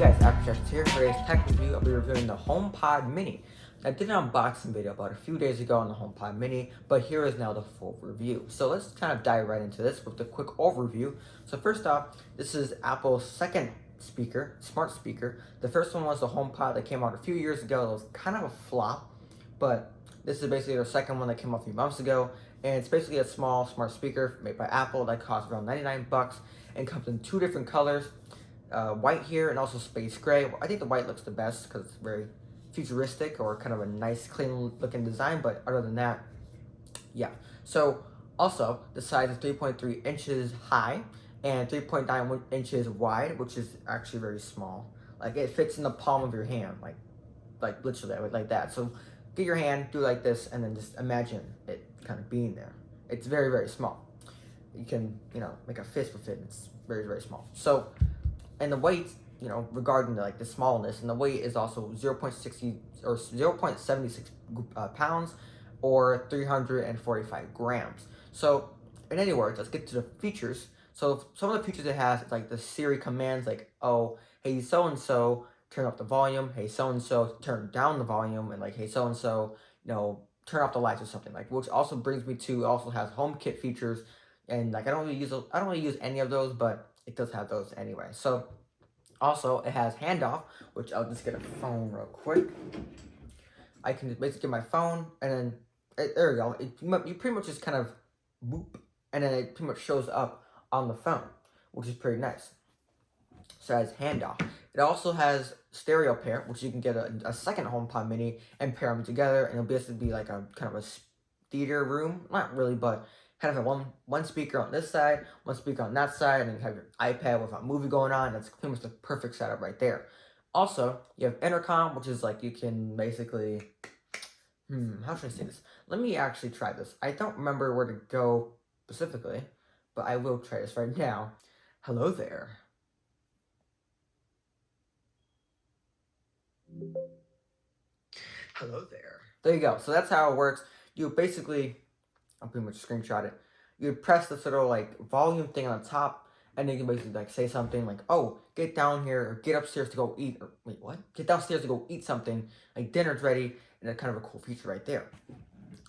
guys, Abstract here. For today's tech review, I'll be reviewing the HomePod Mini. I did an unboxing video about a few days ago on the HomePod Mini, but here is now the full review. So let's kind of dive right into this with a quick overview. So first off, this is Apple's second speaker, smart speaker. The first one was the HomePod that came out a few years ago. It was kind of a flop, but this is basically the second one that came out a few months ago. And it's basically a small smart speaker made by Apple that costs around 99 bucks and comes in two different colors. White here and also space gray. I think the white looks the best because it's very futuristic or kind of a nice clean looking design, but other than that, yeah. So also the size is 3.3 inches high and 3.9 inches wide, which is actually very small. Like it fits in the palm of your hand, like literally like that. So get your hand, do like this, and then just imagine it kind of being there. It's very, very small. You can, make a fist with it. It's very, very small. So, and the weight, regarding the smallness, and the weight is also 0.60 or 0.76 pounds or 345 grams. So, in any words, let's get to the features. So, some of the features it has is like the Siri commands, like, oh, hey, so-and-so, turn up the volume. Hey, so-and-so, turn down the volume. And like, hey, so-and-so, turn off the lights or something. Like, which also brings me to, also has HomeKit features. And like, I don't really use any of those, but it does have those anyway. So also it has handoff, which I'll just get a phone real quick. I can basically get my phone and then there we go. You pretty much just kind of boop, and then it pretty much shows up on the phone, which is pretty nice. So it has handoff. It also has stereo pair, which you can get a second HomePod Mini and pair them together, and it'll basically be like a kind of a theater room. Not really, but kind of a one speaker on this side, one speaker on that side, and then you have your iPad with a movie going on. That's pretty much the perfect setup right there. Also, you have intercom, which is like you can basically, how should I say this? Let me actually try this. I don't remember where to go specifically, but I will try this right now. Hello there. Hello there. There you go. So that's how it works. You basically, I'll pretty much screenshot it. You would press the sort of like volume thing on the top, and then you can basically like say something like, oh, get down here, or get upstairs to go eat, or wait, what? Get downstairs to go eat something, like dinner's ready, and that's kind of a cool feature right there.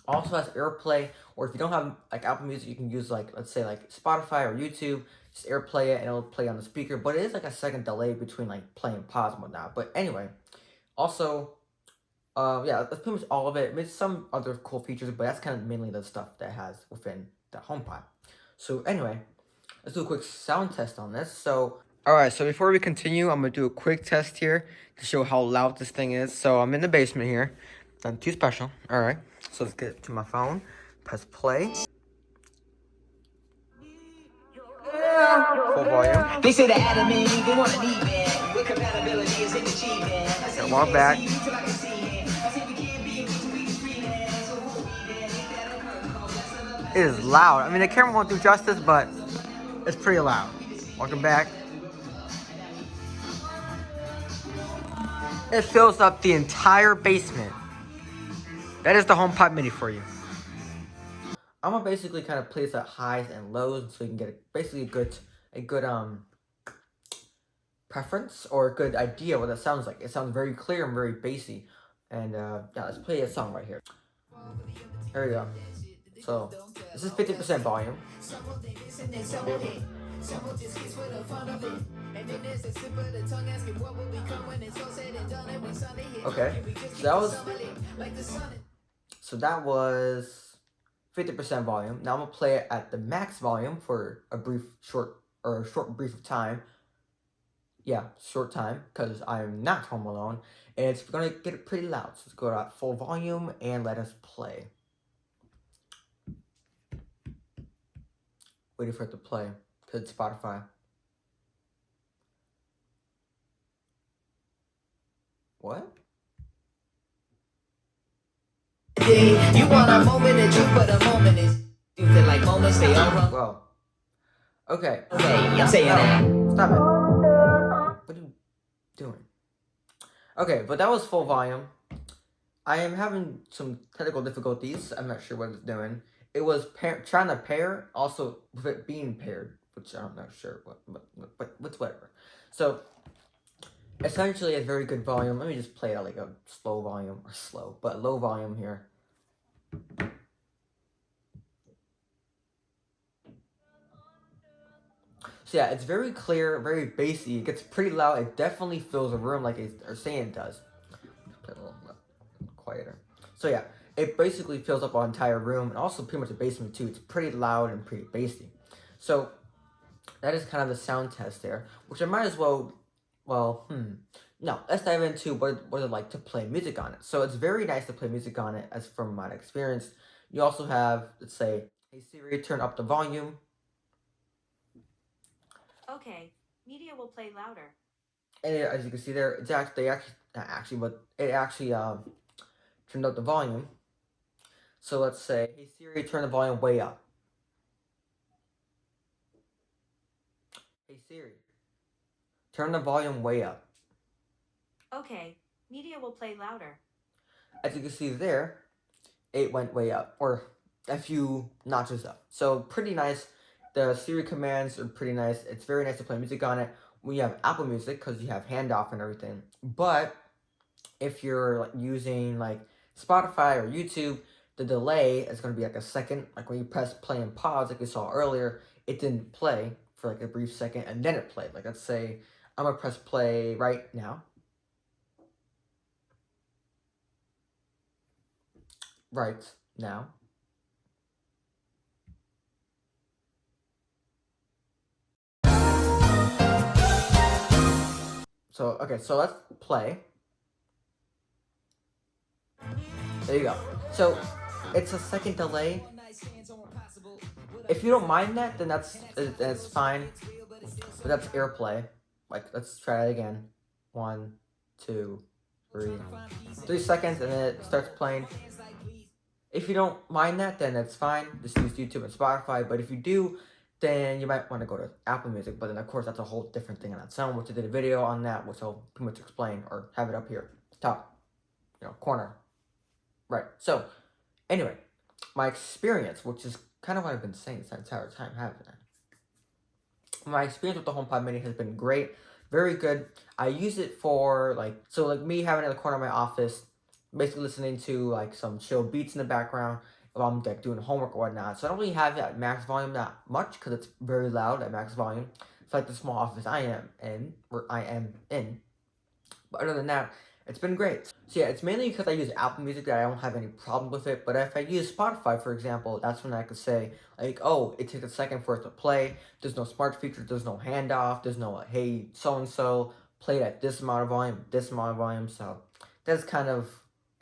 Also has AirPlay, or if you don't have like Apple Music, you can use like, let's say like Spotify or YouTube, just AirPlay it and it'll play on the speaker, but it is like a second delay between like playing pause and whatnot. But anyway, also, yeah, that's pretty much all of it. There's some other cool features, but that's kind of mainly the stuff that it has within the HomePod. So anyway, let's do a quick sound test on this. So, alright, so before we continue, I'm going to do a quick test here to show how loud this thing is. So I'm in the basement here. Nothing too special. Alright, so let's get to my phone. Press play. Full volume. They say the Adam and Eve, they want to need man. With compatibility is in the G man. I say walk back. It is loud. I mean, the camera won't do justice, but it's pretty loud. Welcome back. It fills up the entire basement. That is the HomePod Mini for you. I'm gonna basically kind of place at highs and lows so you can get basically a good preference or a good idea what it sounds like. It sounds very clear and very bassy. And yeah, let's play a song right here. There we go. So this is 50% volume. Okay, so that was 50% volume. Now I'm gonna play it at the max volume for a short brief of time. Yeah, short time, because I'm not home alone, and it's gonna get pretty loud. So let's go to full volume and let us play. Waiting for it to play, because it's Spotify. What? You want a moment of truth, but a moment is. You feel like moments, they all wrong. Whoa. Okay. Okay, I'm saying that. Stop it. What are you doing? Okay, but that was full volume. I am having some technical difficulties. I'm not sure what it's doing. It was trying to pair, also with it being paired, which I'm not sure what, but whatever. So Essentially, it's very good volume. Let me just play it at like a slow volume, or slow, but low volume here. So yeah, it's very clear, very bassy. It gets pretty loud. It definitely fills a room like they're saying it does. Play a little quieter. So yeah, it basically fills up our entire room, and also pretty much the basement too. It's pretty loud and pretty bassy. So that is kind of the sound test there, which I might as well, no, let's dive into what it like to play music on it. So it's very nice to play music on it, as from my experience. You also have, let's say, hey Siri, turn up the volume. Okay, media will play louder. And as you can see there, it's actually, not actually, but it actually turned up the volume. So let's say, hey Siri, turn the volume way up. Hey Siri, turn the volume way up. Okay, media will play louder. As you can see there, it went way up, or a few notches up. So pretty nice. The Siri commands are pretty nice. It's very nice to play music on it. When you have Apple Music, because you have handoff and everything. But if you're like using like Spotify or YouTube, the delay is going to be like a second. Like when you press play and pause, like you saw earlier, it didn't play for like a brief second, and then it played. Like let's say I'm gonna press play right now. Right now. So okay, so let's play. There you go. So it's a second delay. If you don't mind that, then that's fine. But that's AirPlay. Like let's try it again. 1, 2, 3, 3 seconds, and then it starts playing. If you don't mind that, then that's fine. Just use YouTube and Spotify. But if you do, then you might want to go to Apple Music. But then of course that's a whole different thing on its own, which I did a video on that, which I'll pretty much explain or have it up here, top, corner. Right. So anyway, my experience, which is kind of what I've been saying this entire time, haven't I? My experience with the HomePod Mini has been great, very good. I use it for like me having it in the corner of my office, basically listening to like some chill beats in the background while I'm like doing homework or whatnot. So I don't really have it at max volume that much because it's very loud at max volume. It's like the small office I am in. But other than that, it's been great. So yeah, it's mainly because I use Apple Music that I don't have any problem with it. But if I use Spotify, for example, that's when I could say, like, oh, it takes a second for it to play. There's no smart feature. There's no handoff. There's no, hey, so-and-so, play it at this amount of volume, this amount of volume. So that's kind of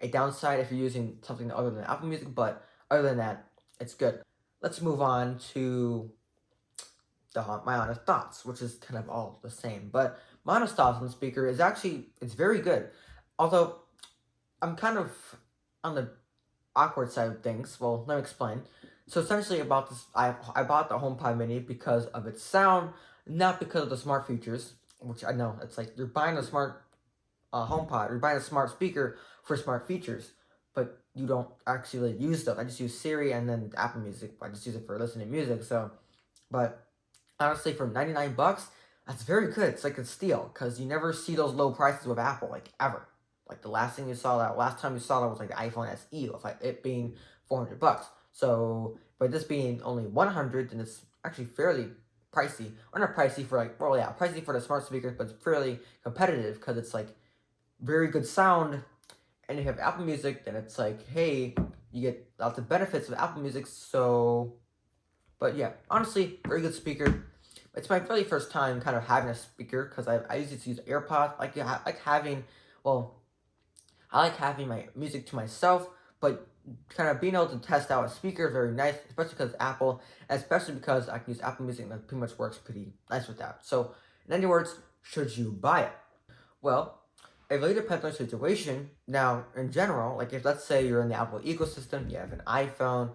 a downside if you're using something other than Apple Music. But other than that, it's good. Let's move on to my honest thoughts, which is kind of all the same. But my honest thoughts on the speaker is actually, it's very good. Although, I'm kind of on the awkward side of things. Well, let me explain. So essentially about this, I bought the HomePod Mini because of its sound, not because of the smart features, which I know, it's like you're buying a smart HomePod, you're buying a smart speaker for smart features, but you don't actually use stuff. I just use Siri and then Apple Music. I just use it for listening to music, so, but honestly, for 99 bucks, that's very good. It's like a steal because you never see those low prices with Apple, like ever. Like the last time you saw that was like the iPhone SE, with like it being 400 bucks. So, but this being only 100, then it's actually fairly pricey. Or not pricey for like, well, yeah, pricey for the smart speakers, but it's fairly competitive because it's like very good sound. And if you have Apple Music, then it's like, hey, you get lots of benefits of Apple Music. So, but yeah, honestly, very good speaker. It's my very first time kind of having a speaker because I usually use AirPods. I like having my music to myself, but kind of being able to test out a speaker is very nice, especially because Apple, especially because I can use Apple Music and that pretty much works pretty nice with that. So, in other words, should you buy it? Well, it really depends on the situation. Now, in general, like if let's say you're in the Apple ecosystem, you have an iPhone,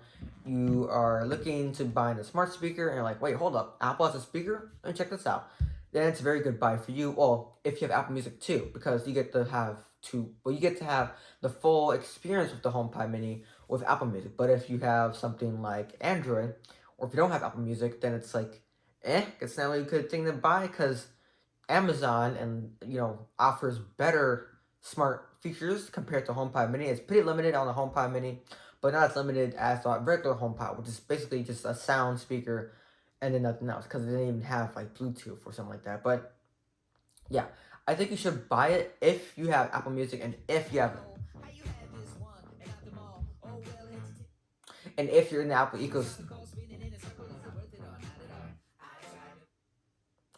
you are looking to buy a smart speaker, and you're like, wait, hold up, Apple has a speaker? Let me check this out. Then it's a very good buy for you. Well, if you have Apple Music too, because you get to have the full experience with the HomePod Mini with Apple Music. But if you have something like Android, or if you don't have Apple Music, then it's like, it's not really a good thing to buy because Amazon and offers better smart features compared to HomePod Mini. It's pretty limited on the HomePod Mini, but not as limited as the regular HomePod, which is basically just a sound speaker and then nothing else, because it didn't even have like Bluetooth or something like that. But yeah, I think you should buy it if you have Apple Music and if you have and if you're in the Apple ecosystem.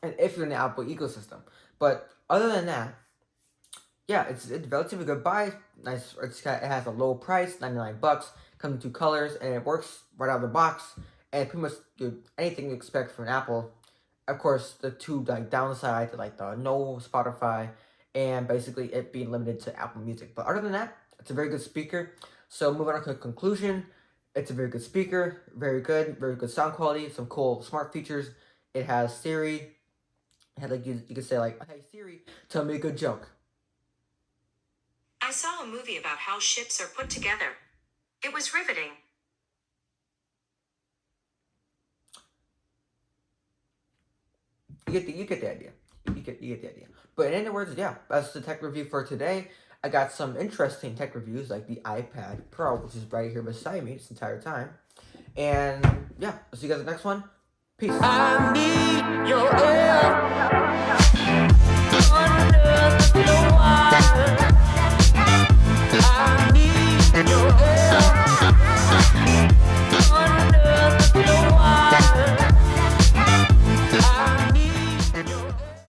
And if you're in the Apple ecosystem. But other than that, yeah, it's relatively good buy. Nice. It has a low price, $99. Comes in 2 colors, and it works right out of the box. And pretty much anything you expect from an Apple. Of course, the two downsides, like the no Spotify, and basically it being limited to Apple Music. But other than that, it's a very good speaker. So moving on to a conclusion, it's a very good speaker, very good sound quality, some cool smart features. It has Siri. It had you could say like, "Hey Siri, tell me a good joke." I saw a movie about how ships are put together. It was riveting. You get the idea. You get the idea. But in other words, yeah, that's the tech review for today. I got some interesting tech reviews like the iPad Pro, which is right here beside me this entire time. And yeah, I'll see you guys in the next one. Peace. I need your help under the wire.